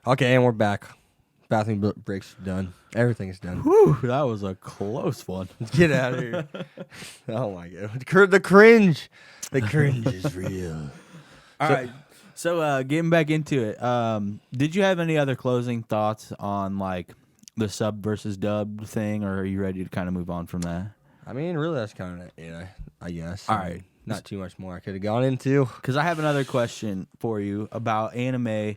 Okay, and we're back. Bathroom break's done. Everything's done. Whew, that was a close one. Get out of here. Oh my god. The cringe. The cringe is real. All right. So getting back into it, did you have any other closing thoughts on like the sub versus dub thing, or are you ready to kind of move on from that? I mean, really, that's kind of it, I guess. All right. Not too much more I could have gone into. Because I have another question for you about anime.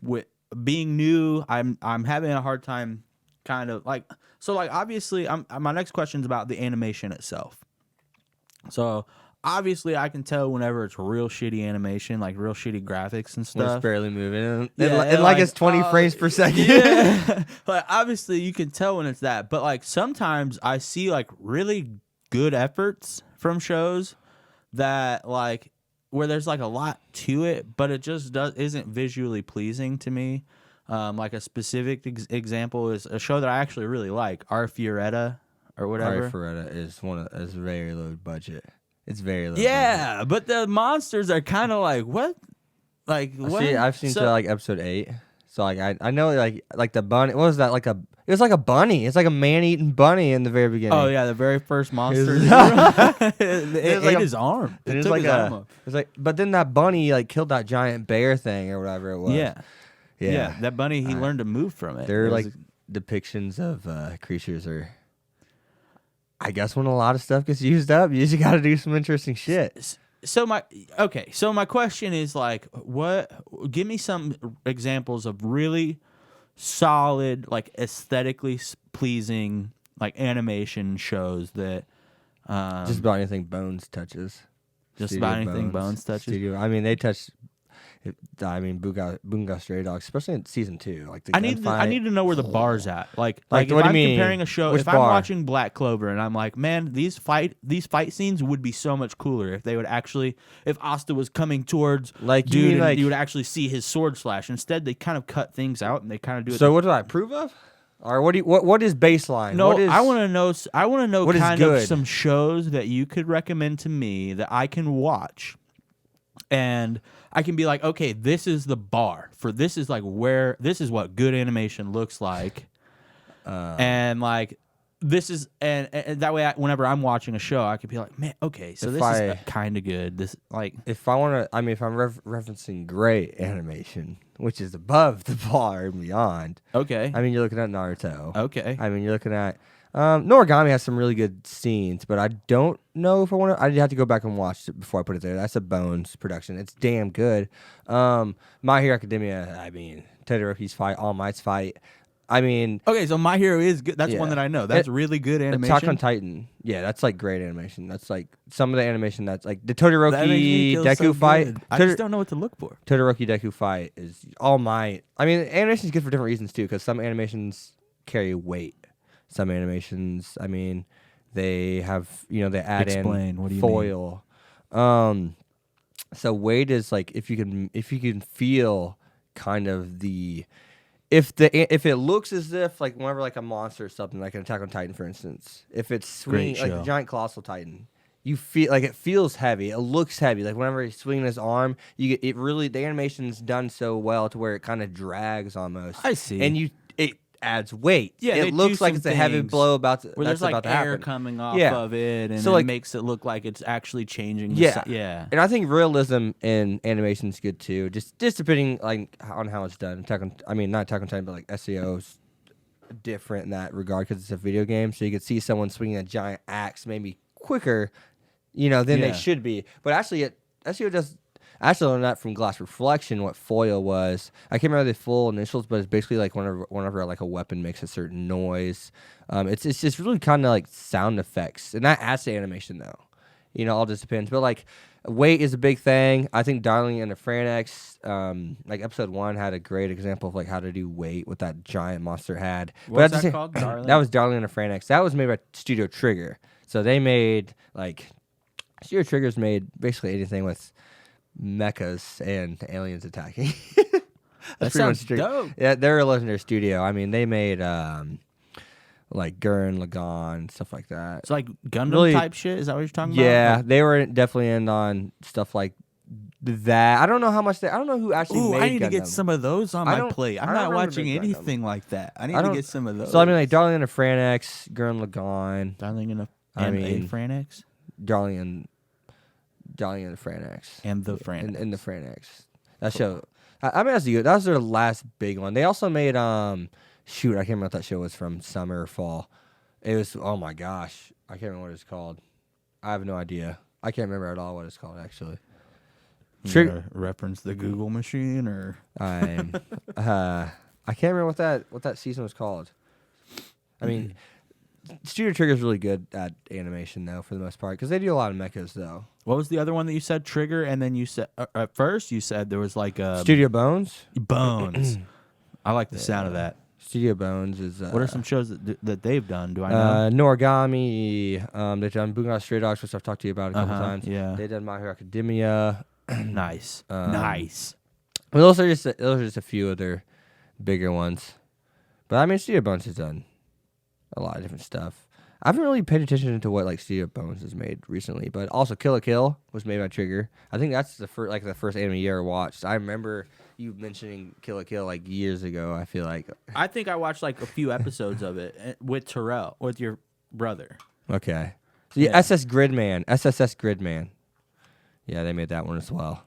With being new, I'm having a hard time kind of like, so like obviously my next question is about the animation itself. So obviously I can tell whenever it's real shitty animation, like real shitty graphics and When stuff. it's barely moving. Yeah, And like it's 20 frames per second. Yeah. Like obviously you can tell when it's that, but like sometimes I see like really good efforts from shows that like where there's like a lot to it, but it just isn't visually pleasing to me. Like a specific example is a show that I actually really like, Our Fioretta or whatever. Our Fioretta is very low budget. It's very low Yeah, but the monsters are kind of like what? Like what? See, I've seen to like episode 8. So like I know like the bunny. What was that? It was like a bunny. It's like a man-eating bunny in the very beginning. Oh yeah, the very first monster. It ate like his arm. It was like it's like, but then that bunny like killed that giant bear thing or whatever it was. Yeah. That bunny, he learned to move from it. They're like depictions of creatures, or I guess when a lot of stuff gets used up, you just got to do some interesting shit. So my question is like, give me some examples of really solid, like aesthetically pleasing, like animation shows that just about anything Bones touches. Just about anything Bones touches. I mean, they touch. Bunga Stray Dogs, especially in season 2. Like I need to know where the bar's at. Like what if do you I'm mean? comparing a show, Which if I'm bar? watching Black Clover and I'm like, man, these fight scenes would be so much cooler if they would actually, if Asta was coming towards like dude, and like you would actually see his sword slash. Instead, they kind of cut things out and they kind of do it. So what do I approve of? Or what is baseline? No, what is, I want to know. I want to know kind of good? some shows that you could recommend to me that I can watch, and I can be like, okay, this is the bar for this is like where this is what good animation looks like, and like this is and that way, whenever I'm watching a show, I could be like, man, okay, so this is kind of good. This like if I want to, if I'm referencing great animation, which is above the bar and beyond. Okay, you're looking at Naruto. Okay, you're looking at. Noragami has some really good scenes, but I don't know if I want to. I'd have to go back and watch it before I put it there. That's a Bones production. It's damn good. My Hero Academia. Todoroki's fight, All Might's fight. okay, so My Hero is good. That's one that I know. That's really good animation. Attack on Titan. Yeah, that's like great animation. That's like some of the animation that's like the Todoroki Deku fight. I just don't know what to look for. Todoroki Deku fight is All Might. Animation's good for different reasons too, because some animations carry weight. Some animations, they have, they add in what do you foil. So weight is like if you can feel kind of if it looks as if like whenever like a monster or something like an Attack on Titan, for instance, if it's swinging like a giant colossal Titan, you feel like it feels heavy. It looks heavy. Like whenever he's swinging his arm, the animation's done so well to where it kind of drags almost. I see, and it adds weight. Yeah, it looks like it's a heavy blow where there's like air coming off of it, and so it makes it look like it's actually changing. Yeah. And I think realism in animation is good too. Just depending like on how it's done. Not Attack on Titan, but like SEO's different in that regard because it's a video game. So you could see someone swinging a giant axe maybe quicker, than they should be. But actually, SEO does. I actually learned that from Glass Reflection, what foil was. I can't remember the full initials, but it's basically like whenever like a weapon makes a certain noise. It's just really kind of like sound effects, and that adds to animation though. All just depends. But like weight is a big thing. I think Darling and the Franex, like episode 1 had a great example of like how to do weight, what that giant monster had. What's that called? Darling? That was Darling and the Franex. That was made by Studio Trigger. So they made like Studio Trigger's made basically anything with mechas and aliens attacking. That sounds dope. Yeah, they're a legendary studio. They made like Gurren Lagann, stuff like that. It's like Gundam type shit. Is that what you're talking about? Yeah, they were definitely in on stuff like that. I don't know how much I don't know who actually Ooh, made I need to get Gundam. some of those on I my don't- plate. I'm I don't not remember watching Big Gundam. anything like that. I need I to don't- get some of those. So I mean, like Darling and the Franex, Gurren Lagann, Darling and I a mean- Franex Darling and the Franex, and the Franex. and the Franex. That show. I mean, that's good. That was their last big one. They also made shoot, I can't remember what that show was from, summer or fall. It was, oh my gosh, I can't remember what it's called. I have no idea. I can't remember at all what it's called actually. You Trig- gonna reference the Google machine or I'm I can't remember what that season was called. I mean, Studio Trigger's really good at animation though, for the most part, because they do a lot of mechas though. what was the other one that you said? Trigger, and then you said at first you said there was like Studio Bones. Bones. I like the sound of that. Studio Bones is. What are some shows that they've done? Do I know? Noragami. They've done Bunga Stray Dogs, which I've talked to you about a couple times. Yeah. They've done My Hero Academia. Nice. Nice. Well, those are just a few of their bigger ones. But I mean, Studio Bones has done a lot of different stuff. I haven't really paid attention to what like Studio Bones has made recently, but also Kill la Kill was made by Trigger. I think that's the first anime you ever watched. I remember you mentioning Kill la Kill like years ago. I feel like. I think I watched like a few episodes of it with Terrell, with your brother. Okay. So yeah, SSS Gridman. Yeah, they made that one as well.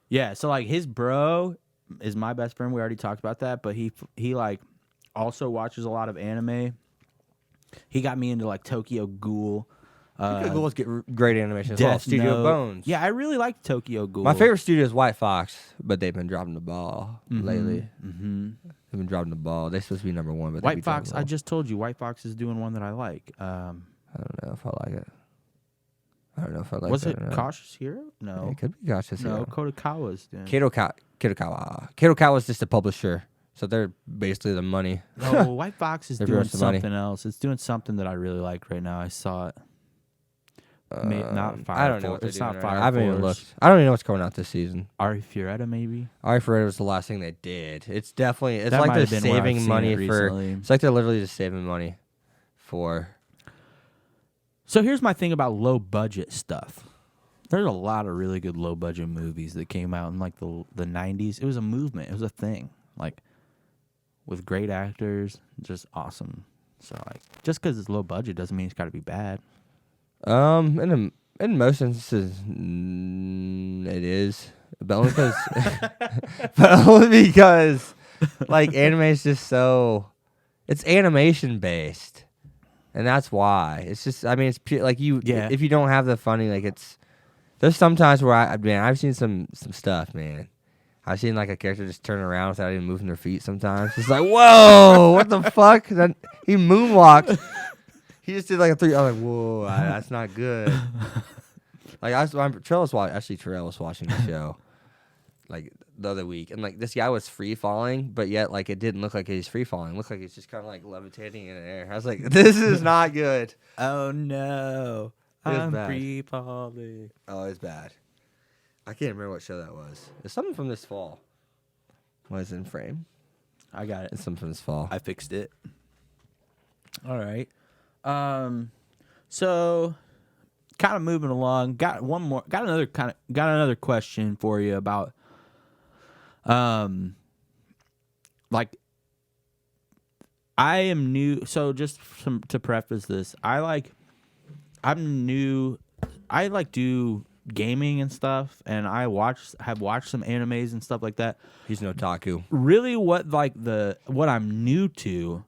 Yeah, so like his bro is my best friend. We already talked about that, but he like also watches a lot of anime. He got me into like Tokyo Ghoul. Tokyo Ghoul get great animation as Death well. Studio Note. Bones. Yeah, I really like Tokyo Ghoul. My favorite studio is White Fox, but they've been dropping the ball lately. Mm-hmm. They've been dropping the ball. They're supposed to be number one, but White Fox. I just told you, White Fox is doing one that I like. I don't know if I like it. I don't know if I like Was it. it Cautious Hero? No, It could be Cautious no. Hero. Kodokawa's doing. Kadokawa. Kadokawa is just a publisher, so they're basically the money. No, White Fox is They're doing worth the money. something else. It's doing something that I really like right now. I saw it. Not Fire I don't know Force. what they're It's doing not right Fire now. I haven't even Force. looked. I don't even know what's going out this season. Ari Fioretta, maybe. Ari Ferreira was the last thing they did. It's definitely. It's That like might they're have been where I've saving seen money it for. recently. It's like they're literally just saving money for. So here's my thing about low budget stuff. There's a lot of really good low budget movies that came out in like the 90s. It was a movement. It was a thing. Like with great actors, just awesome. So like just because it's low budget doesn't mean it's got to be bad. In most instances, it is, but only because, like anime is just so, it's animation based, and that's why it's just. I mean, it's pure, like you. Yeah. If you don't have the funny, like it's. There's sometimes where I've seen some stuff, man. I've seen like a character just turn around without even moving their feet. Sometimes it's like, whoa, what the fuck? Then he moonwalked. He just did like a 3. I'm like, whoa, that's not good. Like Terrell was watching the show like the other week, and like this guy was free falling, but yet like it didn't look like he's free falling. It looked like he's just kind of like levitating in the air. I was like, this is not good. Oh no, I'm bad. free falling. Oh, it's bad. I can't remember what show that was. It's something from this fall. Was in frame. I got it. It's something from this fall. I fixed it. All right. So kind of moving along. Got another question for you about like I am new, so just to preface this, I'm new. I like do gaming and stuff, and I have watched some animes and stuff like that. He's no otaku. Really, what I'm new to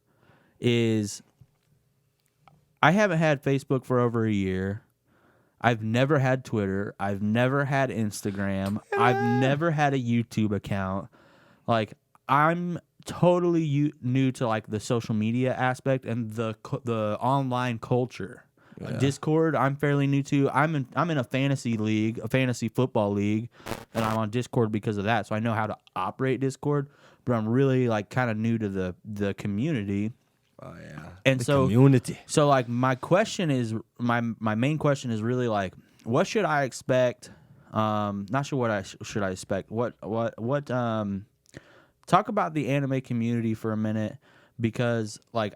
is I haven't had Facebook for over a year. I've never had Twitter. I've never had Instagram. I've never had a YouTube account. Like, I'm totally new to like the social media aspect and the online culture. Yeah. Discord, I'm fairly new to. I'm in a fantasy league, a fantasy football league, and I'm on Discord because of that. So I know how to operate Discord, but I'm really like kind of new to the community. Oh yeah. And the so community. So like my question is my main question is really like, what should I expect? Not sure what should I expect. What talk about the anime community for a minute, because like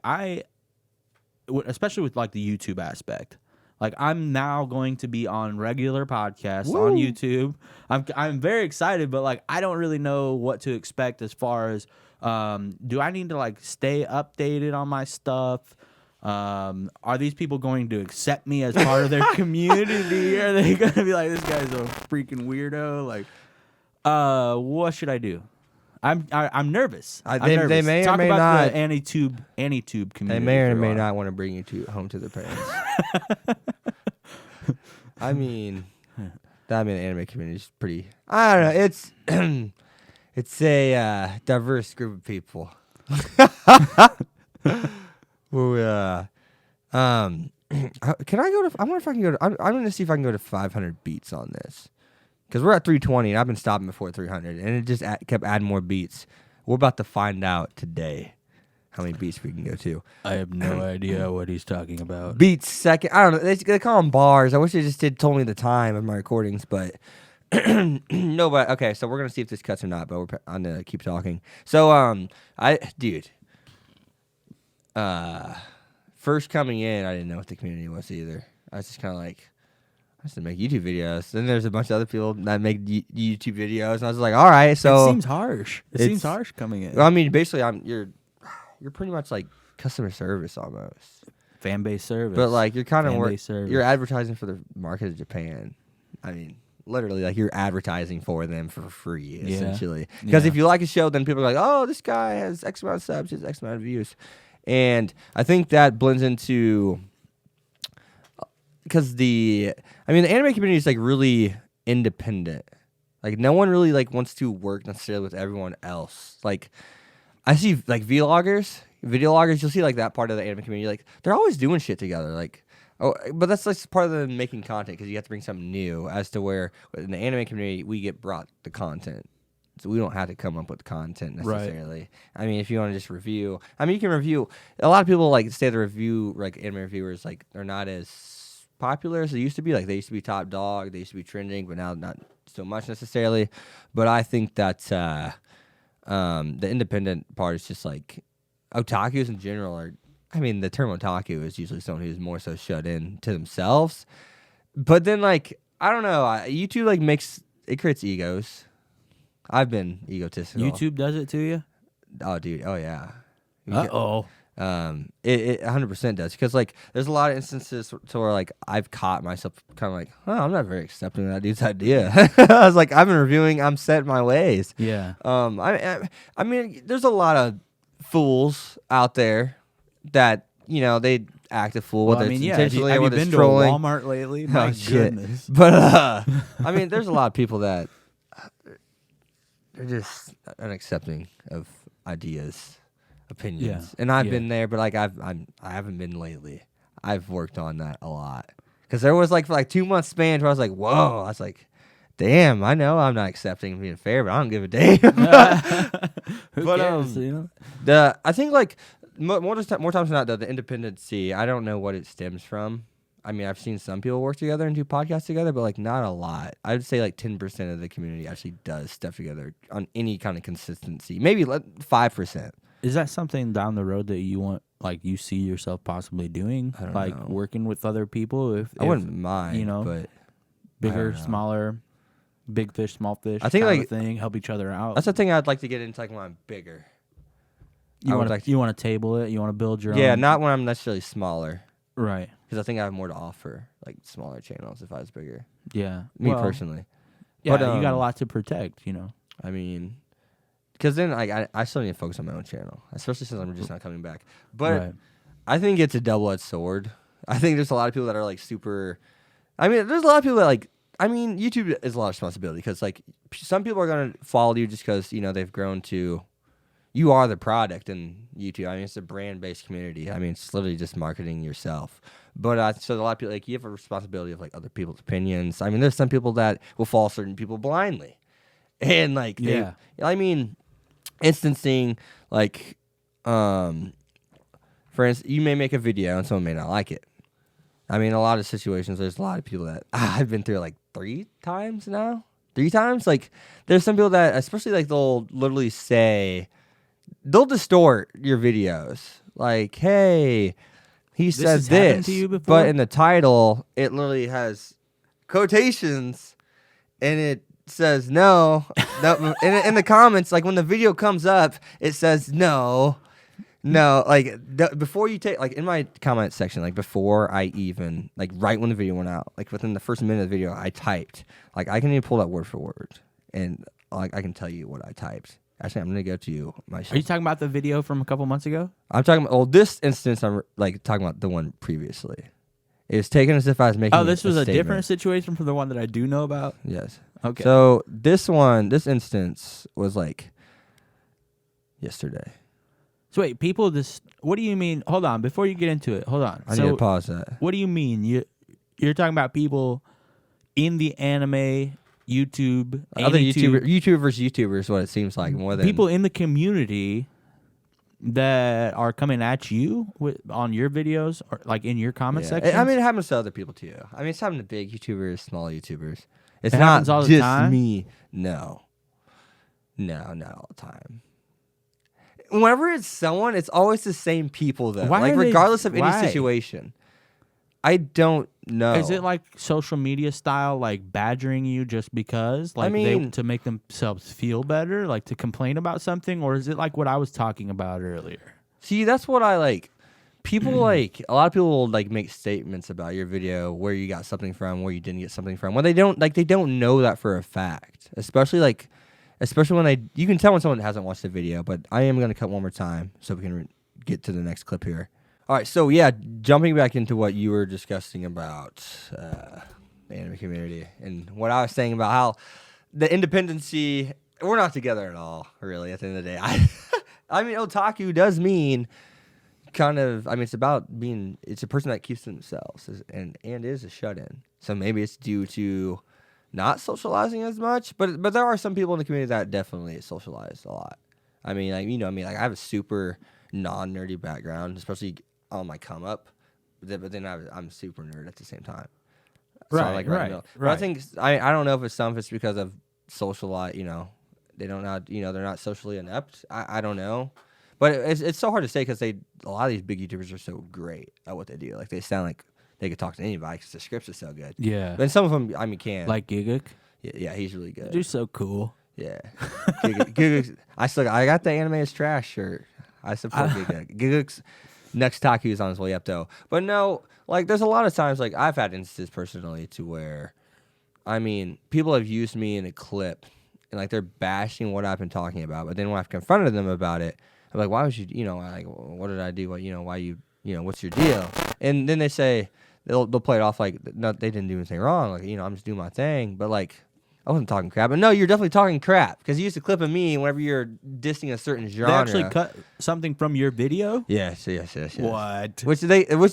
especially with like the YouTube aspect, Like I'm now going to be on regular podcasts Woo. on YouTube. I'm very excited, but like I don't really know what to expect as far as do I need to like stay updated on my stuff? Are these people going to accept me as part of their community? Are they gonna be like, this guy's a freaking weirdo? Like, what should I do? I'm nervous. They may Talk or may about not. the Anitube community. They may or for a may while. not want to bring you home to their parents. I mean, the anime community is pretty. I don't know. It's it's a diverse group of people. Well, can I go to? I wonder if I can go to. I'm going to see if I can go to 500 beats on this, because we're at 320 and I've been stopping before 300, and it just kept adding more beats. We're about to find out today how many beats we can go to. I have no idea what he's talking about. Beats second. I don't know. They call them bars. I wish they just told me the time of my recordings, but no. But okay, so we're gonna see if this cuts or not. But I'm gonna keep talking. So first coming in, I didn't know what the community was either. I was just kind of like, I used to make YouTube videos. Then there's a bunch of other people that make YouTube videos, and I was like, all right, so it seems harsh. It seems harsh coming in. Well, I mean, basically, you're pretty much like customer service almost. Fan base service. But like you're kind Fan-based of service. you're advertising for the market of Japan. I mean, literally, like you're advertising for them for free, essentially. Because if you like a show, then people are like, "Oh, this guy has X amount of subs, has X amount of views," and I think that blends into because the anime community is like really independent. Like no one really like wants to work necessarily with everyone else. Like I see like video loggers, you'll see like that part of the anime community, like they're always doing shit together. Like, oh, but that's like part of the making content because you have to bring something new. As to where in the anime community we get brought the content, so we don't have to come up with content necessarily. Right. I mean, if you want to just review, you can review. A lot of people like say the review like anime reviewers like they're not as popular as they used to be. Like they used to be top dog, they used to be trending, but now not so much necessarily. But I think that the independent part is just like otakus in general are. I mean, the term otaku is usually someone who's more so shut in to themselves. But then, like, I don't know, YouTube like creates egos. I've been egotistical. YouTube does it to you? Oh, dude. Oh, yeah. Uh-oh. It 100% does, because like there's a lot of instances to where like I've caught myself kind of like, oh, I'm not very accepting of that dude's idea. I was like, I've been reviewing, I'm set in my ways. Yeah. I mean, there's a lot of fools out there that they act a fool, whether it's intentionally or whether it's trolling. Have you been to a Walmart lately? My goodness. Shit. But I mean, there's a lot of people that they're just unaccepting of ideas. Opinions, and I've been there, but like I haven't been lately. I've worked on that a lot because there was like for like 2 months span where I was like, whoa, I was like, damn, I know I'm not accepting and being fair, but I don't give a damn. Who but cares, I think like more times than not, though, the independency, I don't know what it stems from. I mean, I've seen some people work together and do podcasts together, but like not a lot. I would say like 10% of the community actually does stuff together on any kind of consistency. Maybe 5%. Is that something down the road that you want, like you see yourself possibly doing, I don't like know. working with other people? I wouldn't mind, but bigger, smaller, big fish, small fish. I think kind like of thing, help each other out. That's the thing I'd like to get into, like when I'm bigger. You want to table it. You want to build your own. Yeah, not when I'm necessarily smaller, right? Because I think I have more to offer, like smaller channels if I was bigger. Yeah, me personally. Yeah, but, you got a lot to protect. I mean. Because then I still need to focus on my own channel, especially since I'm just not coming back. But I think it's a double-edged sword. I think there's a lot of people that are like super. I mean, there's a lot of people that like. I mean, YouTube is a lot of responsibility because like some people are gonna follow you just because they've grown to. You are the product in YouTube. I mean, it's a brand-based community. I mean, it's literally just marketing yourself. But so a lot of people like you have a responsibility of like other people's opinions. I mean, there's some people that will follow certain people blindly, and like I mean. Instancing, like, for instance, you may make a video and someone may not like it. I mean, a lot of situations, there's a lot of people that I've been through like 3 times now. 3 times? Like, there's some people that, especially, like, they'll literally say, they'll distort your videos. Like, hey, he This said has happened this, to you before? but in the title, it literally has quotations, and it says no. No, in the comments, like when the video comes up, it says no. No, like before you take, like in my comment section, like before I even, like right when the video went out, like within the first minute of the video, I typed, like I can even pull that word for word, and like I can tell you what I typed. Actually, I'm gonna go to my. Are you talking about the video from a couple months ago? I'm talking about. Well, this instance, I'm like talking about the one previously. It was taken as if I was making. Oh, this was a statement. different situation from the one that I do know about. Yes. Okay. So this instance was like yesterday. So wait, people just. What do you mean? Hold on, before you get into it, hold on. I need to pause that. What do you mean? You're talking about people in the anime YouTube, other Anitube, YouTubers is what it seems like more than people in the community that are coming at you on your videos or like in your comment section. I mean, it happens to other people too. I mean, it's happened to big YouTubers, small YouTubers. It's It not happens all the just time? me. No, not all the time. Whenever it's someone, it's always the same people though. Why like are they- regardless of any why? situation. I don't know. Is it like social media style, like badgering you just because, like mean- to make themselves feel better, like to complain about something, or is it like what I was talking about earlier? See, that's what I like. People like a lot of people will like make statements about your video where you got something from, where you didn't get something from. When they don't know that for a fact. Especially when you can tell when someone hasn't watched the video. But I am gonna cut one more time so we can get to the next clip here. All right, so yeah, jumping back into what you were discussing about the anime community and what I was saying about how the independency, we're not together at all, really. At the end of the day, I mean, otaku does mean kind of. I mean, it's a person that keeps to themselves and is a shut-in. So maybe it's due to not socializing as much, but there are some people in the community that definitely socialize a lot. I mean, like like I have a super non-nerdy background, especially on my come up, but then I'm super nerd at the same time. So Right, I'm like right in the middle. But I think I don't know if it's because of social life. They don't not they're not socially inept. I don't know, but it's so hard to say because a lot of these big YouTubers are so great at what they do. Like they sound like they could talk to anybody because the scripts are so good. Yeah, But some of them, I mean, can like Giguk. yeah, he's really good. You're so cool. Yeah, Giguk, I got the anime is trash shirt. I support Giguk. Giguk's next Taku's on his way up though. But no, like there's a lot of times like I've had instances personally to where, I mean, people have used me in a clip and like they're bashing what I've been talking about. But then when I've confronted them about it, I'm like, why would you, like, what did I do? What, why you, what's your deal? And then they say they'll play it off like no, they didn't do anything wrong. Like I'm just doing my thing. But like I wasn't talking crap. But no, you're definitely talking crap because you used to clip of me whenever you're dissing a certain genre. They actually cut something from your video. Yes. What? Which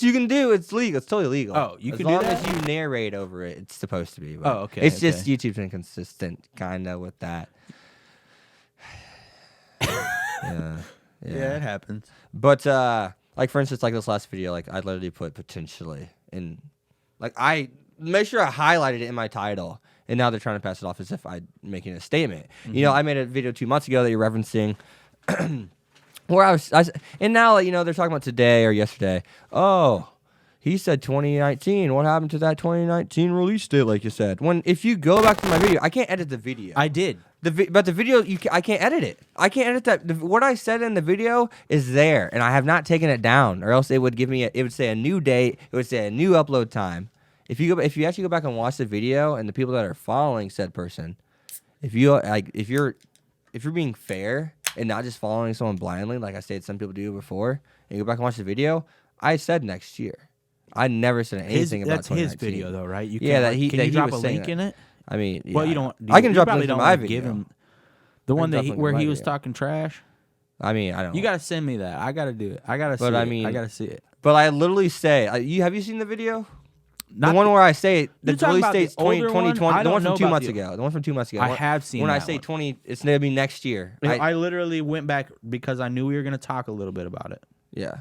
you can do. It's legal. It's totally legal. Oh, you can do that? As long as you narrate over it, it's supposed to be. But Oh, okay. It's just YouTube's inconsistent, kind of with that. Yeah, it happens. But like for instance, like this last video, like I literally put potentially in, like I made sure I highlighted it in my title, and now they're trying to pass it off as if I'm making a statement. Mm-hmm. I made a video 2 months ago that you're referencing. Where I was, and now they're talking about today or yesterday. Oh, he said 2019. What happened to that 2019 release date, like you said? If you go back to my video, I can't edit the video. I did. But the video, I can't edit it. I can't edit that. What I said in the video is there, and I have not taken it down, or else it would give me. It would say a new date. It would say a new upload time. If you actually go back and watch the video, and the people that are following said person, if you're being fair and not just following someone blindly, like I said some people do before, and you go back and watch the video, I said next year. I never said anything about 2019. That's his video, though, right? You Yeah, can you he drop was a saying link that. in it? I mean, yeah. Well, you don't. I can you drop probably links don't in my wanna give video. him the one drop link in where my he was video. talking trash. I mean, I don't. You gotta send me that. I gotta do it. I gotta see But it. I mean- I gotta see it. But I literally say, have you seen the video? Not The one where I say the You're talking release about the date's older 2020, one? I the one don't from 2 know months about the- ago. The one from 2 months ago. I have seen When I that say one. 20, it's gonna be next year. I literally went back because I knew we were gonna talk a little bit about it. Yeah.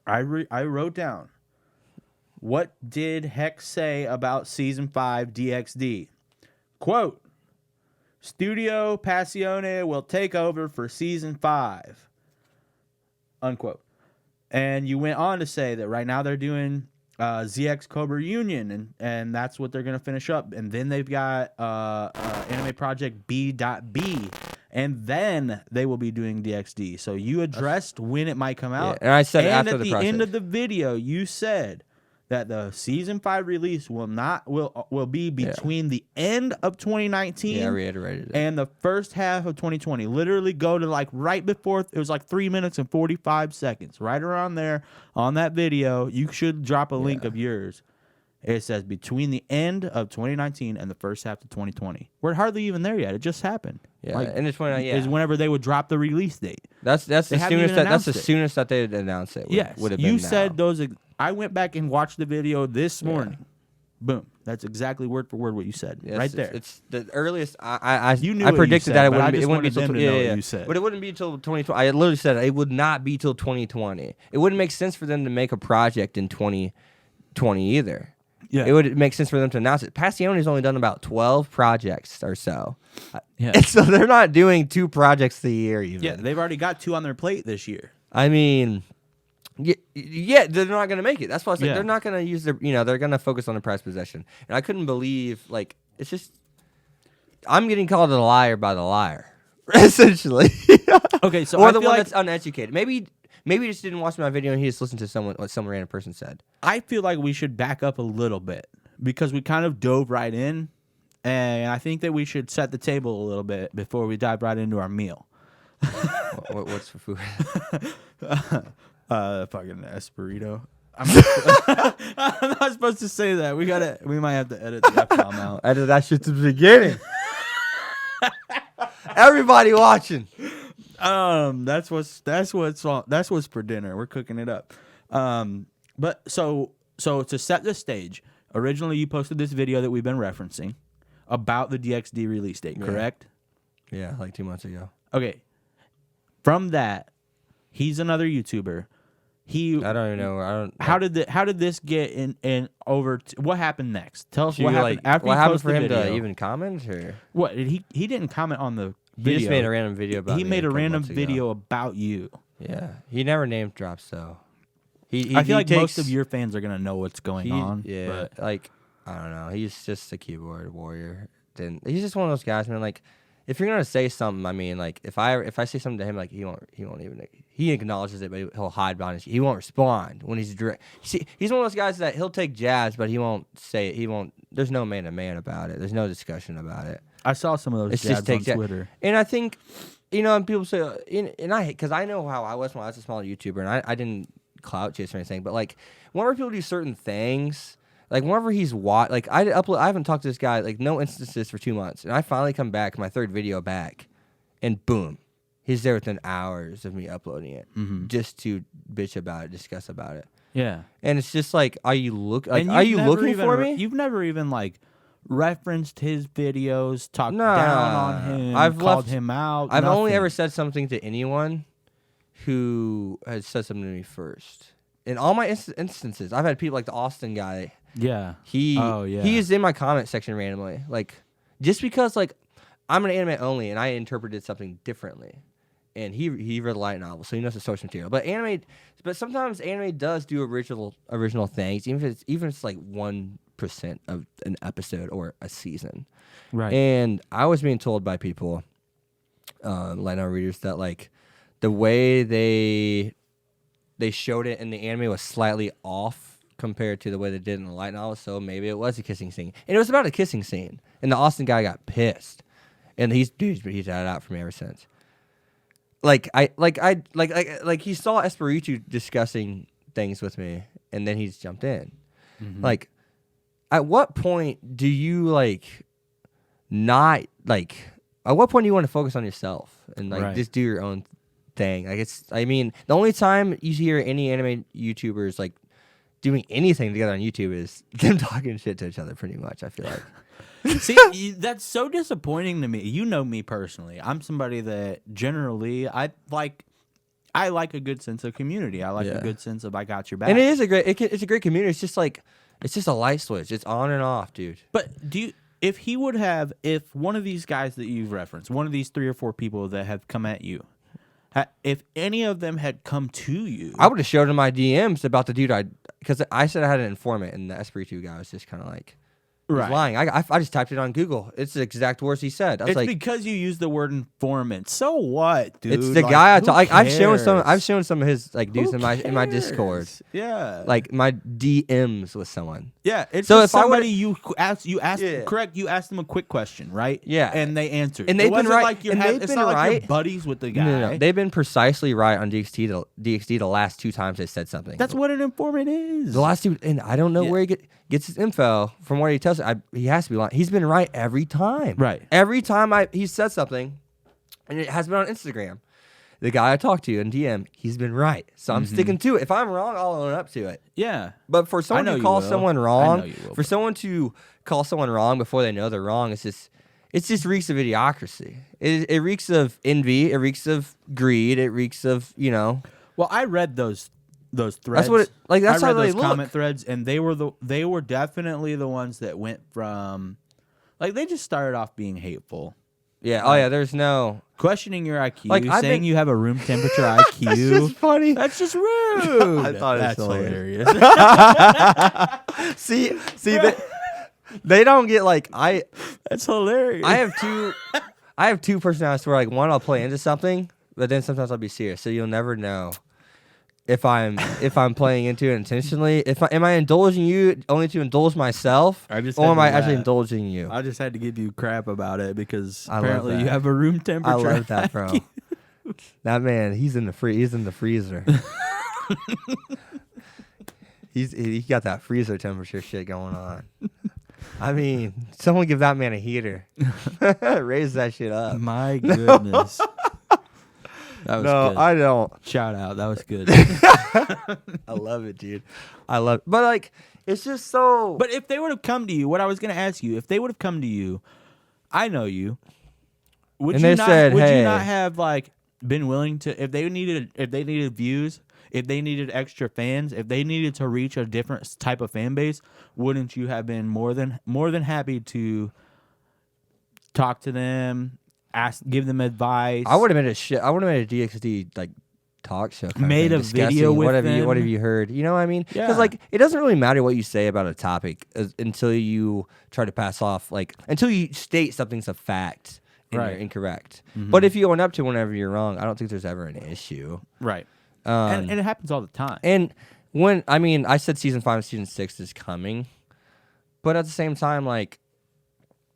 I wrote down, what did Hex say about Season 5 DxD? Quote, Studio Passione will take over for Season 5. Unquote. And you went on to say that right now they're doing ZX Cobra Union, and that's what they're going to finish up. And then they've got Anime Project B.B, and then they will be doing DXD. So you addressed when it might come out. Yeah, and I said and after at the end of the video, you said that the season 5 release will be between the end of 2019 Yeah, I reiterated it. and the first half of 2020. Literally go to like right before, it was like 3 minutes and 45 seconds. Right around there on that video, you should drop a link of yours. It says between the end of 2019 and the first half of 2020. We're hardly even there yet. It just happened. Yeah, and it's when is whenever they would drop the release date. That's the soonest that they'd announce it. Yes, would have been you now. said those. I went back and watched the video this morning. Boom. That's exactly word for word what you said. Yes, right there. It's the earliest. I You knew I what predicted you said, that it but I wouldn't be. just It wouldn't be wanted them till to know what you said. But it wouldn't be till 2020. I literally said it would not be till 2020. It wouldn't make sense for them to make a project in 2020 either. Yeah. It would make sense for them to announce it. Passione's only done about 12 projects or so. Yeah. And so they're not doing 2 projects a year even. Yeah, they've already got 2 on their plate this year. I mean, yeah, they're not going to make it. That's why I said Yeah. they're not going to use their, they're going to focus on the prize possession. And I couldn't believe, like, it's just, I'm getting called a liar by the liar, essentially. Okay, so or I the feel one like, that's uneducated. Maybe he just didn't watch my video and he just listened to what some random person said. I feel like we should back up a little bit because we kind of dove right in, and I think that we should set the table a little bit before we dive right into our meal. What's for food? Fucking Esperito. I'm not supposed to say that. We might have to edit the F-bomb out. I did that shit to the beginning. Everybody watching. That's what's for dinner. We're cooking it up. But so to set the stage, originally you posted this video that we've been referencing about the DXD release date, correct? Yeah, like 2 months ago. Okay. From that, he's another YouTuber. I don't even know. How did this get in over? What happened next? Tell us what happened after what you happened posted for him the video. to even comment, or What he didn't comment on the he video. just made a random video about He me made a couple random months ago. video about you. Yeah, he never name drops though. I feel like most of your fans are gonna know what's going on. Yeah, but like I don't know. He's just a keyboard warrior. Then he's just one of those guys, man. Like if you're gonna say something, I mean, like if I say something to him, like he won't even. He acknowledges it, but he'll hide behind his. He won't respond when he's direct. See, he's one of those guys that he'll take jabs, but he won't say it. He won't. There's no man to man about it. There's no discussion about it. I saw some of those It's jabs just on Twitter. And I think, and people say, and I hate, because I know how I was when I was a smaller YouTuber, and I didn't clout chase or anything, but like whenever people do certain things, like whenever he's like I haven't talked to this guy, like no instances for 2 months, and I finally come back, my 3rd video back, and boom, he's there within hours of me uploading it, just to bitch about it, discuss about it. Yeah, and it's just like, are you looking even, for me? You've never even like referenced his videos, talked down on him, called him out. I've only nothing. ever said something to anyone who has said something to me first. In all my instances, I've had people like the Austin guy. Yeah. He is in my comment section randomly. Like, just because like I'm an anime only and I interpreted something differently. And he read a light novel, so he knows the source material. But sometimes anime does do original things, even if it's like 1% of an episode or a season. Right. And I was being told by people, light novel readers, that like the way they showed it in the anime was slightly off compared to the way they did in the light novel. So maybe it was a kissing scene, and it was about a kissing scene. And the Austin guy got pissed, and he's had it out for me ever since. Like he saw Espiritu discussing things with me, and then he's jumped in. Mm-hmm. Like, at what point do you like not like? At what point do you want to focus on yourself and like just do your own thing? Like I mean, the only time you hear any anime YouTubers like doing anything together on YouTube is them talking shit to each other. Pretty much, I feel like. See, that's so disappointing to me. You know me personally. I'm somebody that generally I like a good sense of community. I like a good sense of I got your back. And it is it's a great community. It's just like it's just a light switch. It's on and off, dude. But if one of these guys that you've referenced, one of these 3 or 4 people that have come at you, if any of them had come to you, I would have showed him my DMs about the dude because I said I had an informant, and the Espiritu guy was just kind of like, he's lying. I just typed it on Google. It's the exact words he said. I was it's like, because you use the word informant. So what, dude? it's the guy I talk. Like, I've shown some of his like dudes in my Discord. Yeah, like my DMs with someone. Yeah, it's so just if somebody you asked Yeah. correct. You asked them a quick question, right? Yeah, and they answered. And they've it wasn't been right. Like you and have, they've it's been not right. like you're buddies with the guy. No. They've been precisely right on DXD the last 2 times they said something. That's what an informant is. The last 2, and I don't know where he gets his info from. What he tells me, he has to be lying. He's been right every time. Right. Every time he said something, and it has been on Instagram. The guy I talked to in DM, he's been right. So I'm sticking to it. If I'm wrong, I'll own up to it. Yeah. But for someone to call someone wrong, before they know they're wrong, it's just reeks of idiocracy. It reeks of envy. It reeks of greed. It reeks of, Well, I read those threads. That's what that's I how read they those look. comment threads, and they were definitely the ones that went from, like, they just started off being hateful. Yeah. Oh yeah. There's no questioning your IQ, like, saying you have a room temperature IQ. That's just funny. That's just rude. I thought that's it was hilarious. see, they don't get That's hilarious. I have two personalities where one I'll play into something, but then sometimes I'll be serious. So you'll never know if I'm playing into it intentionally. Am I indulging you only to indulge myself, or am I actually indulging you? I just had to give you crap about it because I apparently you have a room temperature. I love that, bro. That man, he's in the freezer. he got that freezer temperature shit going on. I mean, someone give that man a heater. Raise that shit up. My goodness. That was good. I don't. Shout out. That was good. I love it, dude. I love it. But it's just so. But if they would have come to you, what I was going to ask you, if they would have come to you, I know you. Would you not have been willing to, if they needed views, if they needed extra fans, if they needed to reach a different type of fan base, wouldn't you have been more than happy to talk to them? Give them advice. I would have made a DXD talk show. Made a video with them. What have you heard? You know what I mean? Yeah. Because it doesn't really matter what you say about a topic until you try to pass off until you state something's a fact and you're incorrect. Mm-hmm. But if you own up to whenever you're wrong, I don't think there's ever an issue. Right. And it happens all the time. And I said season 5 and season 6 is coming, but at the same time, with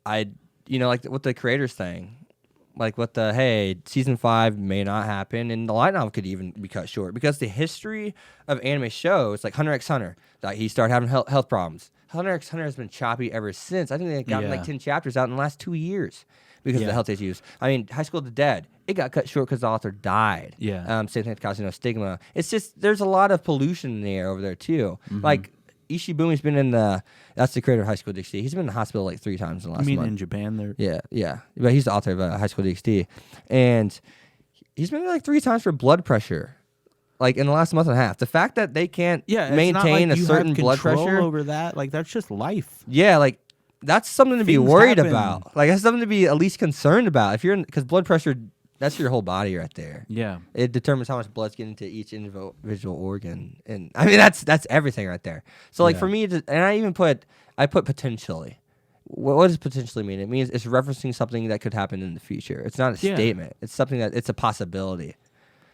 the creators thing. Season 5 may not happen, and the light novel could even be cut short because the history of anime shows, like Hunter x Hunter, that he started having health problems. Hunter x Hunter has been choppy ever since. I think they got 10 chapters out in the last 2 years because of the health issues. I mean, High School of the Dead, it got cut short because the author died. Yeah. Same thing causing stigma. It's just there's a lot of pollution in the air over there too. Mm-hmm. Ishibumi's been that's the creator of High School DxD. He's been in the hospital 3 times in the last month. In Japan? Yeah. But he's the author of High School DxD. And he's been 3 times for blood pressure, in the last month and a half. The fact that they can't maintain a certain blood pressure over that, that's just life. Yeah, that's something to be worried about. That's something to be at least concerned about. Because blood pressure, that's your whole body right there. Yeah. It determines how much blood's getting to each individual organ. And I mean, that's everything right there. So for me, and I even put potentially. What does potentially mean? It means it's referencing something that could happen in the future. It's not a statement. It's something it's a possibility.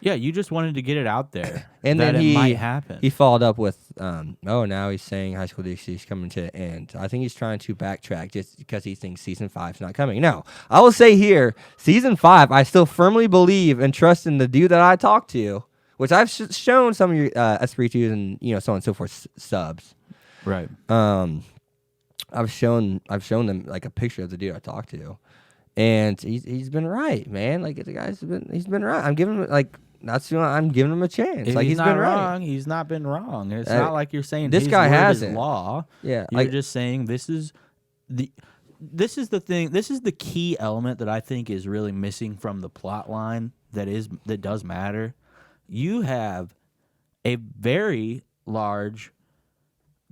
Yeah, you just wanted to get it out there. And that then it might happen. He followed up with, now he's saying High School DxD is coming to an end. I think he's trying to backtrack just because he thinks season 5's not coming. No, I will say here, season 5, I still firmly believe and trust in the dude that I talked to, which I've shown some of your Espiritus and so on and so forth subs. Right. I've shown them a picture of the dude I talked to, and he's been right, man. He's been right. I'm giving him I'm giving him a chance. If he's not been wrong, right. He's not been wrong. It's not like you're saying this his guy word hasn't. is law. Yeah, you're just saying this is the thing. This is the key element that I think is really missing from the plot line that does matter. You have a very large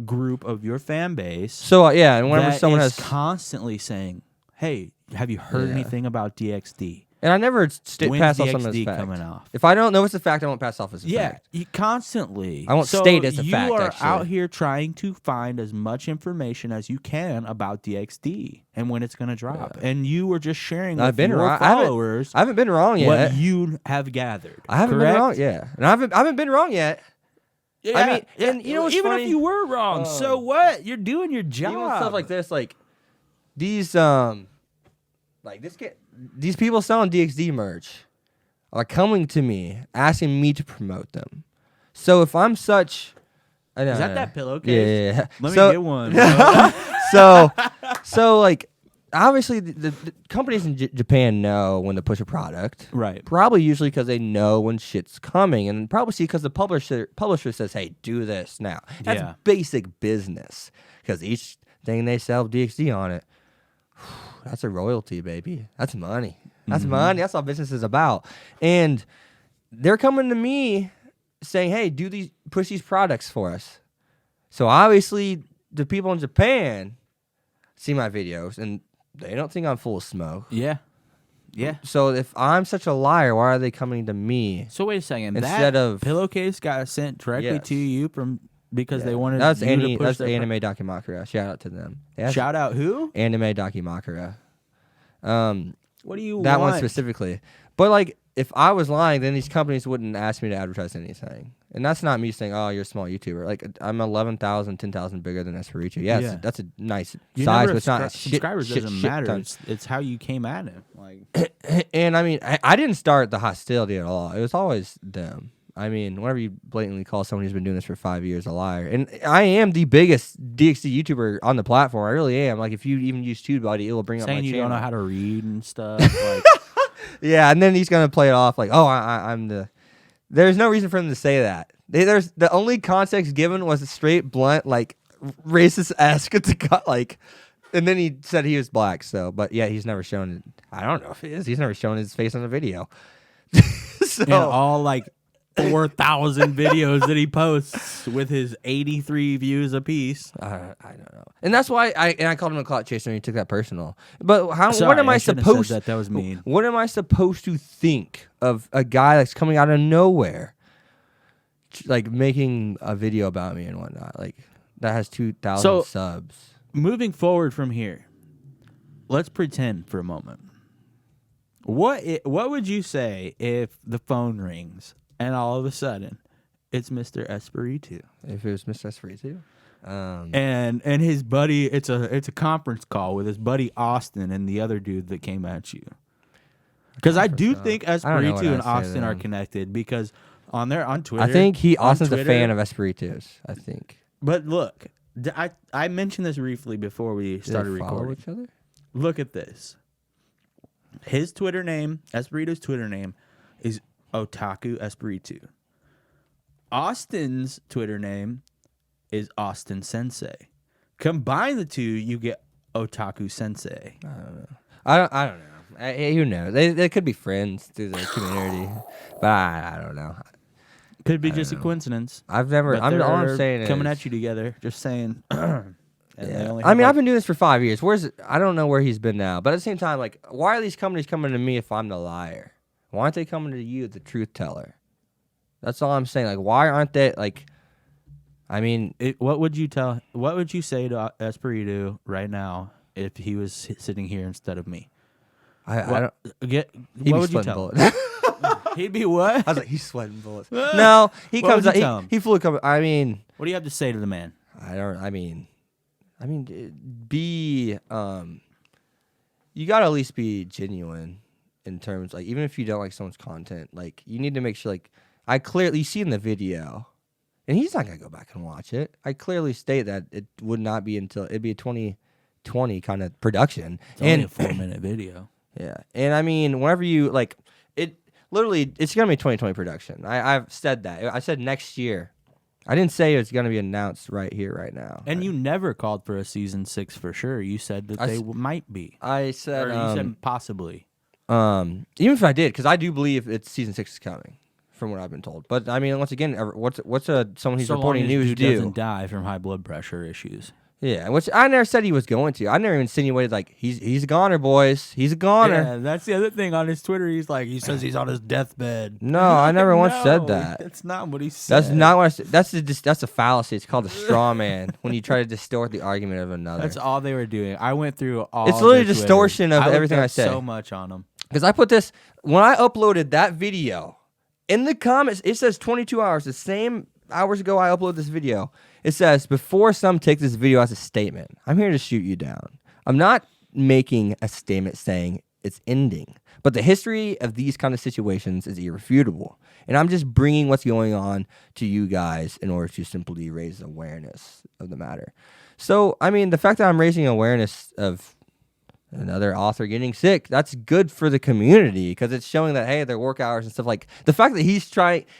group of your fan base. So and whenever that someone is has constantly saying, "Hey, have you heard anything about DxD? And I never When's pass off something as DXD a fact. coming off? If I don't know it's a fact, I won't pass off as a Yeah, fact. you constantly. I won't state as a fact, You are actually. out here trying to find as much information as you can about DXD and when it's going to drop. Yeah. And you were just sharing I've with been your wrong. followers I haven't been wrong yet. what you have gathered. I haven't correct? been wrong. Yeah, and I haven't been wrong yet. Yeah, I mean, and you know what's even funny? if you were wrong, so what? You're doing your job. Even stuff like this, like these, like these people selling DXD merch are coming to me asking me to promote them. So if I'm such, I know, Is that pillowcase? Yeah. Let So- me get one. so like obviously the companies in Japan know when to push a product. Right. Probably usually because they know when shit's coming, and probably because the publisher says, "Hey, do this now." That's Yeah. basic business because each thing they sell DXD on it, that's a royalty, baby. That's money. That's money. That's all business is about. And they're coming to me saying, "Hey, push these products for us." So obviously, the people in Japan see my videos and they don't think I'm full of smoke. Yeah. Yeah. So if I'm such a liar, why are they coming to me? So wait a second. Instead that of- pillowcase got sent directly Yes. to you because they Yeah. wanted That's you to push that's their Anime Dakimakura. Shout out to them. Yeah, Shout out who? Anime Dakimakura. What do you That want? one specifically. But like, if I was lying, then these companies wouldn't ask me to advertise anything. And that's not me saying, "Oh, you're a small YouTuber." Like, I'm 11,000, 10,000 bigger than Espiritu. Yeah, Yeah. that's a nice Your size, number but of it's not a subscribers shit doesn't matter. ton. It's how you came at it. Like, And I mean, I didn't start the hostility at all. It was always them. I mean, whenever you blatantly call someone who's been doing this for 5 years a liar, and I am the biggest DXD YouTuber on the platform. I really am. Like, if you even use TubeBuddy, it will bring up my saying you channel. don't know how to read and stuff. Like, Yeah, and then he's gonna play it off like, "Oh, I'm the." There's no reason for him to say that. There's the only context given was a straight, blunt, like racist esque to like, and then he said he was black. So, but yeah, he's never shown it. I don't know if he is. He's never shown his face on a video. So and all like 4,000 videos that he posts with his 83 views apiece. I don't know, and that's why I called him a clout chaser and he took that personal. But how? Sorry, what am I shouldn't have said supposed? that was mean. What am I supposed to think of a guy that's coming out of nowhere, like making a video about me and whatnot? Like that has 2,000 So- subs. Moving forward from here, let's pretend for a moment. What would you say if the phone rings and all of a sudden it's Mr. Espiritu If it was Mr. Espiritu, and his buddy? It's a conference call with his buddy Austin and the other dude that came at you. Because I do think I don't know what Espiritu I'd and say Austin are then. connected because on Twitter. I think on Austin's a Twitter- fan of Espiritus. I think. But look, I mentioned this briefly before we Do they started follow recording. each other? Look at this. His Twitter name, Espiritu's Twitter name, is Otaku Espiritu. Austin's Twitter name is Austin Sensei. Combine the two, you get Otaku Sensei. I don't know. Who knows? They could be friends through the community, but I don't know. Could be just a coincidence. I've never. But All I'm they're saying coming is, at you together, just saying. And they Yeah. only I have, mean, like- I've been doing this for 5 years. I don't know where he's been now, but at the same time, like, why are these companies coming to me if I'm the liar? Why aren't they coming to you, the truth teller? That's all I'm saying. Like, why aren't they like? I mean, What would you say to Espiritu right now if he was sitting here instead of me? I don't. He'd He'd what be would you sweating tell him? bullets. He'd be what? I was like, he's sweating bullets. No, he What comes would out. you tell him? He flew. I mean, What do you have to say to the man? I don't. I mean, be. You gotta at least be genuine in terms, like, even if you don't like someone's content, like, you need to make sure, like, I clearly see in the video, and he's not gonna go back and watch it. I clearly state that it would not be until it'd be a 2020 kind of production, It's only a 4-minute video. yeah, and I mean, whenever you like it, literally, it's gonna be a 2020 production. I've said that. I said next year. I didn't say it's gonna be announced right here, right now. And you never called for a season 6 for sure. You said that they might be. I said, Or you said possibly. even if I did, because I do believe it's season 6 is coming, from what I've been told. But I mean, once again, what's someone who's So reporting long as news dude do? doesn't die from high blood pressure issues. Yeah, which I never said he was going to. I never even insinuated like he's a goner, boys. He's a goner. Yeah, that's the other thing on his Twitter. He says he's on his deathbed. No, I never once said No, that. That's not what he said. That's not what I said. That's a fallacy. It's called a straw man when you try to distort the argument of another. That's all they were doing. I went through all. It's literally their distortion Twitters. of everything I looked up said. So much on them. Because I put this when I uploaded that video in the comments. It says 22 hours. The same hours ago I uploaded this video. It says, before some take this video as a statement, I'm here to shoot you down. I'm not making a statement saying it's ending, but the history of these kind of situations is irrefutable. And I'm just bringing what's going on to you guys in order to simply raise awareness of the matter. So, I mean, the fact that I'm raising awareness of another author getting sick, that's good for the community because it's showing that, hey, their work hours and stuff like the fact that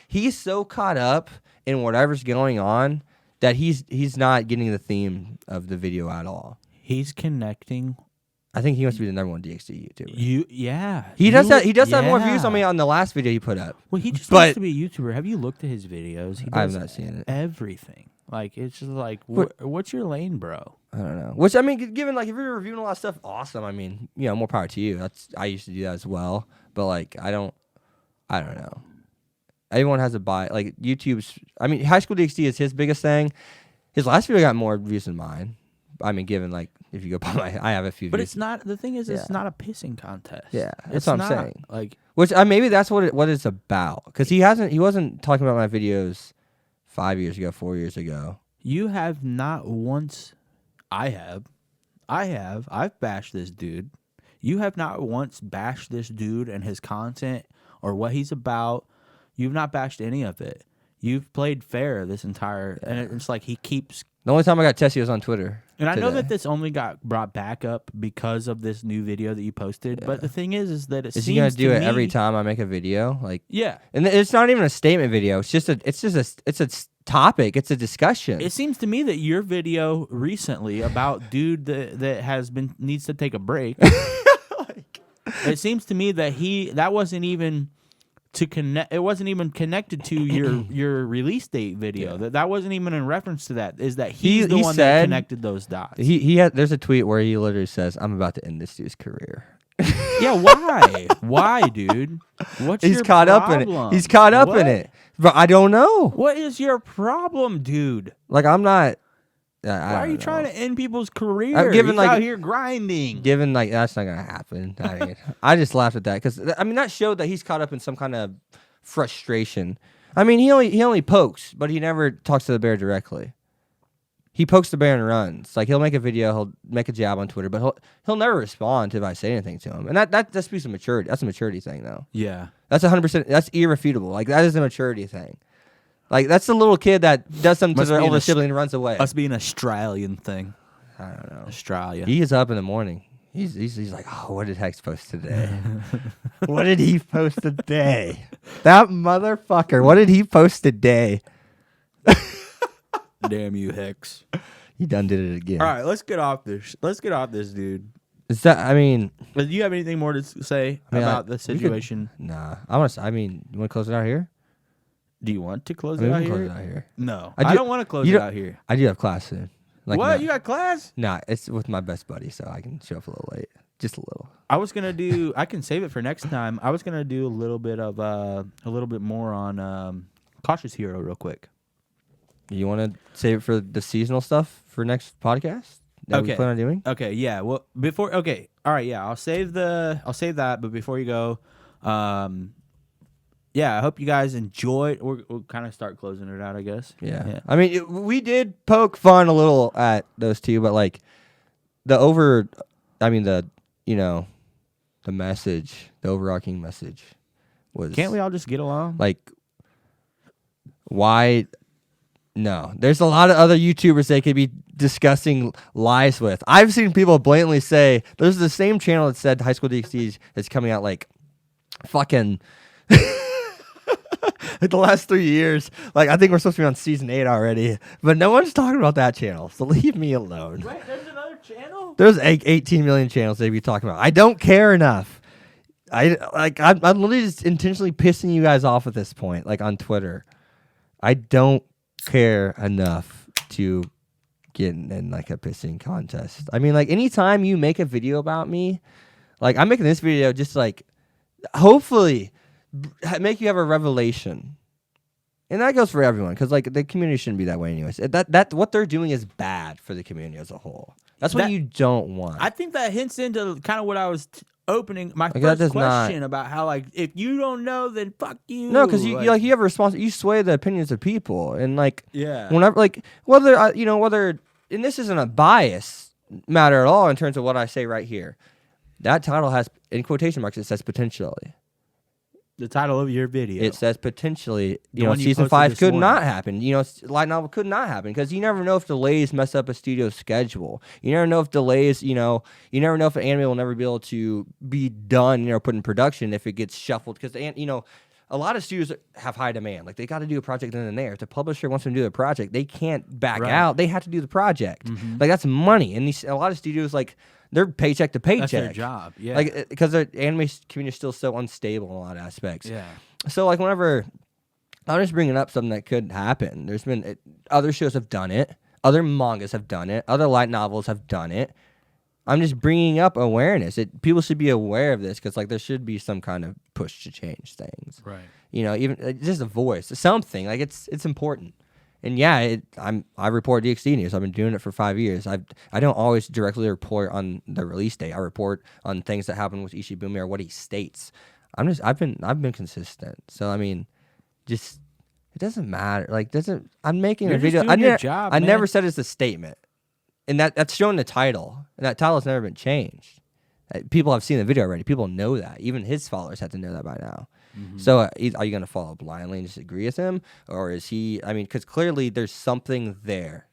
he's so caught up in whatever's going on that he's not getting the theme of the video at all. He's connecting. I think he wants to be the number one DxD YouTuber. He does that. He does have more views on me on the last video he put up. Well, he just wants to be a YouTuber. Have you looked at his videos? He does I have not seen it. Everything. Like it's just like, what's your lane, bro? I don't know. Which I mean, given like if you're reviewing a lot of stuff, awesome. I mean, more power to you. I used to do that as well. But like, I don't know. Everyone has a buy. Like YouTube's. I mean, High School DxD is his biggest thing. His last video got more views than mine. I mean, given like if you go by I have a few. But views. it's not. The thing is, it's not a pissing contest. Yeah, that's what I'm saying. Like, which maybe that's what it's about. Because he wasn't talking about my videos 5 years ago, 4 years ago. You have not once. I have. I've bashed this dude. You have not once bashed this dude and his content or what he's about. You've not bashed any of it. You've played fair this entire, and it's like he keeps. The only time I got testy was on Twitter. And I know that this only got brought back up because of this new video that you posted. Yeah. But the thing is that it seems he gonna do it every time I make a video? Like, yeah, and it's not even a statement video. It's just a topic. It's a discussion. It seems to me that your video recently about dude that needs to take a break. It seems to me that that wasn't even. To connect, it wasn't even connected to your release date video. Yeah. That wasn't even in reference to that. Is that he's the one that connected those dots? There's a tweet where he literally says, "I'm about to end this dude's career." Yeah, why? Why, dude? He's caught up in it. He's caught up in it, but I don't know. What is your problem, dude? Like I'm not. Why are you trying to end people's careers? He's out here grinding. Given like that's not gonna happen. I mean, I just laughed at that because I mean that showed that he's caught up in some kind of frustration. I mean, he only pokes, but he never talks to the bear directly. He pokes the bear and runs. Like he'll make a video, he'll make a jab on Twitter, but he'll never respond if I say anything to him. And that speaks of maturity. That's a maturity thing, though. Yeah, that's 100%. That's irrefutable. Like that is a maturity thing. Like, that's the little kid that does something to their older sibling and runs away. Must be an Australian thing. I don't know. Australia. He is up in the morning. He's like, oh, what did Hex post today? What did he post today? That motherfucker. What did he post today? Damn you, Hex. He done did it again. All right, let's get off this. Let's get off this, dude. Is that, I mean... Do you have anything more to say about the situation? Nah. You want to close it out here? Do you want to close it out here? Close it out here. No, I don't want to close it out here. I do have class soon. Like, what? You got class? Nah, it's with my best buddy, so I can show up a little late. Just a little. I was gonna do. I can save it for next time. I was gonna do a little bit more on Cautious Hero real quick. You want to save it for the seasonal stuff for next podcast? That we plan on doing? Okay. Yeah. Well, before. Okay. All right. Yeah. I'll save that. But before you go, yeah, I hope you guys enjoyed. We'll kind of start closing it out, I guess. Yeah. I mean, we did poke fun a little at those two, but like the message, the overarching message was. Can't we all just get along? Like, why? No, there's a lot of other YouTubers they could be discussing lies with. I've seen people blatantly say there's the same channel that said High School DxD is coming out like fucking. Like the last 3 years, like I think we're supposed to be on season 8 already, but no one's talking about that channel, so leave me alone. Wait, there's another channel? There's 18 million channels they'd be talking about. I don't care enough. I'm literally just intentionally pissing you guys off at this point, like on Twitter. I don't care enough to getting in like a pissing contest. I mean, like anytime you make a video about me, like I'm making this video just like hopefully make you have a revelation. And that goes for everyone, because like the community shouldn't be that way anyways. That what they're doing is bad for the community as a whole. That's what you don't want. I think that hints into kind of what I was opening my first question about how like if you don't know, then fuck you. No, because you have a responsibility. You sway the opinions of people, and like yeah, whenever like whether and this isn't a bias matter at all in terms of what I say right here. That title has in quotation marks. It says potentially. The title of your video. It says potentially, season 5 could not happen. Light novel could not happen because you never know if delays mess up a studio's schedule. You never know if delays, you never know if an anime will never be able to be done, put in production if it gets shuffled. Because, a lot of studios have high demand. Like, they got to do a project then and there. If the publisher wants them to do a project, they can't back out. They have to do the project. Mm-hmm. Like, that's money. And a lot of studios, like, they're paycheck to paycheck. That's their job, yeah. Like, because the anime community is still so unstable in a lot of aspects. Yeah. So, like, whenever I'm just bringing up something that could happen, there's been other shows have done it, other mangas have done it, other light novels have done it. I'm just bringing up awareness. People should be aware of this because, like, there should be some kind of push to change things. Right. Even just a voice, something. Like, it's important. And yeah, I report DxD news. I've been doing it for 5 years. I don't always directly report on the release date. I report on things that happen with Ishibumi or what he states. I've been consistent. So I mean, just it doesn't matter. Like I'm making You're a video. Doing your job, I never said it's a statement, and that's shown in the title, and that title has never been changed. People have seen the video already. People know that. Even his followers have to know that by now. Mm-hmm. So are you going to follow blindly and just agree with him? Or is he, because clearly there's something there.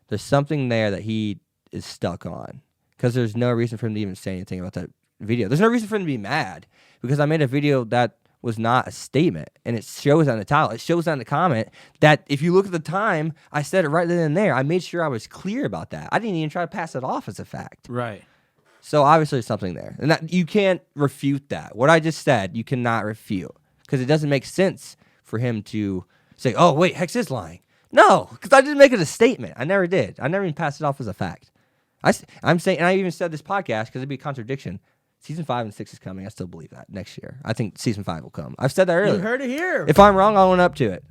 There's something there that he is stuck on. Because there's no reason for him to even say anything about that video. There's no reason for him to be mad. Because I made a video that was not a statement. And it shows on the title. It shows on the comment that if you look at the time, I said it right then and there. I made sure I was clear about that. I didn't even try to pass it off as a fact. Right. So obviously there's something there. And that you can't refute that. What I just said, you cannot refute. Because it doesn't make sense for him to say, oh, wait, Hex is lying. No, because I didn't make it a statement. I never did. I never even passed it off as a fact. I'm saying, and I even said this podcast because it'd be a contradiction. Season 5 and 6 is coming. I still believe that next year. I think season 5 will come. I've said that earlier. You heard it here. If I'm wrong, I'll own up to it.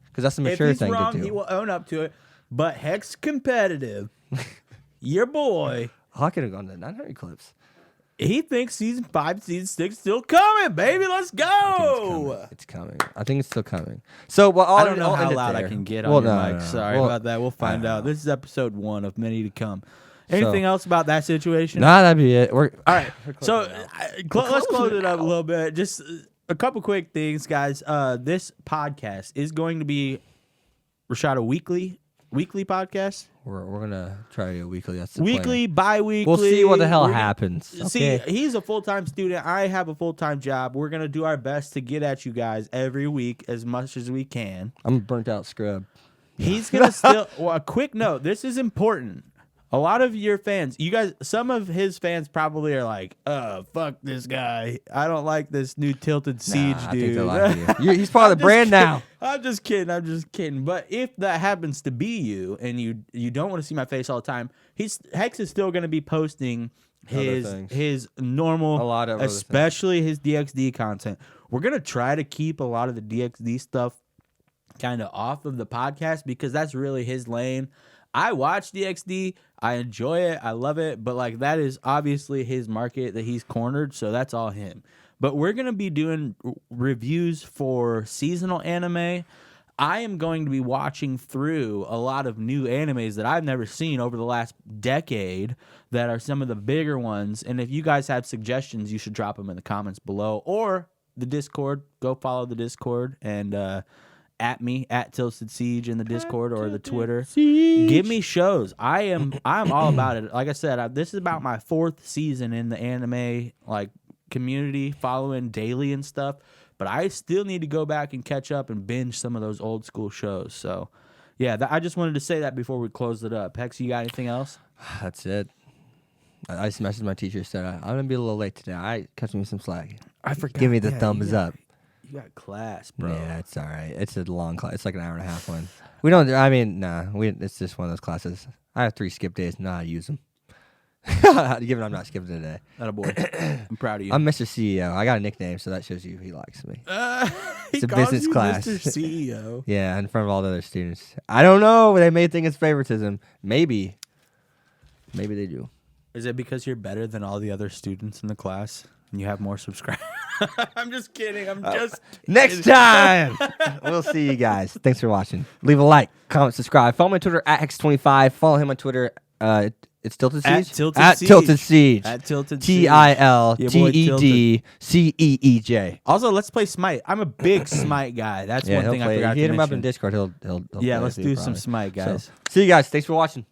Because that's the mature thing to do. If he's wrong, he will own up to it. But Hex competitive, your boy. I could have gone to 900 clips. He thinks season 5, season 6 still coming, baby. Let's go. It's coming. I think it's still coming. So, well, I don't know how loud I can get on your mic. No. Sorry about that. We'll find out. This is episode 1 of many to come. Anything else about that situation? Nah, that'd be it. All right. So let's close it up a little bit. Just a couple quick things, guys. This podcast is going to be, Rashad, a weekly podcast. We're gonna try a weekly. That's the weekly, plan. bi-weekly. We'll see what the hell happens. See, he's a full-time student. I have a full-time job. We're gonna do our best to get at you guys every week as much as we can. I'm a burnt out scrub. He's gonna still. Well, a quick note. This is important. A lot of your fans, you guys, some of his fans probably are like, fuck this guy. I don't like this new Tilted Siege dude. I think they like you. He's part of the brand now. I'm just kidding. But if that happens to be you and you don't want to see my face all the time, Hex is still going to be posting his normal, especially his DxD content. We're going to try to keep a lot of the DxD stuff kind of off of the podcast because that's really his lane. I watch DxD. I enjoy it. I love it. But like that is obviously his market that he's cornered. So that's all him. But we're going to be doing reviews for seasonal anime. I am going to be watching through a lot of new animes that I've never seen over the last decade that are some of the bigger ones. And if you guys have suggestions, you should drop them in the comments below or the Discord. Go follow the Discord and at me at Tilted Siege in the Discord or the Twitter. Give me shows. I'm all about it. Like I said, this is about my 4th season in the anime like community, following daily and stuff. But I still need to go back and catch up and binge some of those old school shows. So, yeah, I just wanted to say that before we closed it up. Hex, you got anything else? That's it. I just messaged my teacher, said I'm gonna be a little late today. I cut me some slack. I forgot. Give me the thumbs up. You got class, bro. Yeah, it's all right. It's a long class. It's like an hour and a half one. We don't. I mean, nah. It's just one of those classes. I have 3 skip days. Know how to use them. Given I'm not skipping today. Atta boy. I'm proud of you. I'm Mr. CEO. I got a nickname, so that shows you he likes me. It's a business class. Mr. CEO. Yeah, in front of all the other students. I don't know. They may think it's favoritism. Maybe they do. Is it because you're better than all the other students in the class and you have more subscribers? I'm just kidding. Next time, we'll see you guys. Thanks for watching. Leave a like, comment, subscribe. Follow me on Twitter at Hex25. Follow him on Twitter. It's Tilted Siege? At Tilted Siege. At Tilted Siege. TILTEDCEEJ. Also, let's play Smite. I'm a big Smite guy. That's one thing I forgot to Hit him up mention. in Discord. He'll Yeah, play let's with you do some probably. Smite, guys. So, see you guys. Thanks for watching.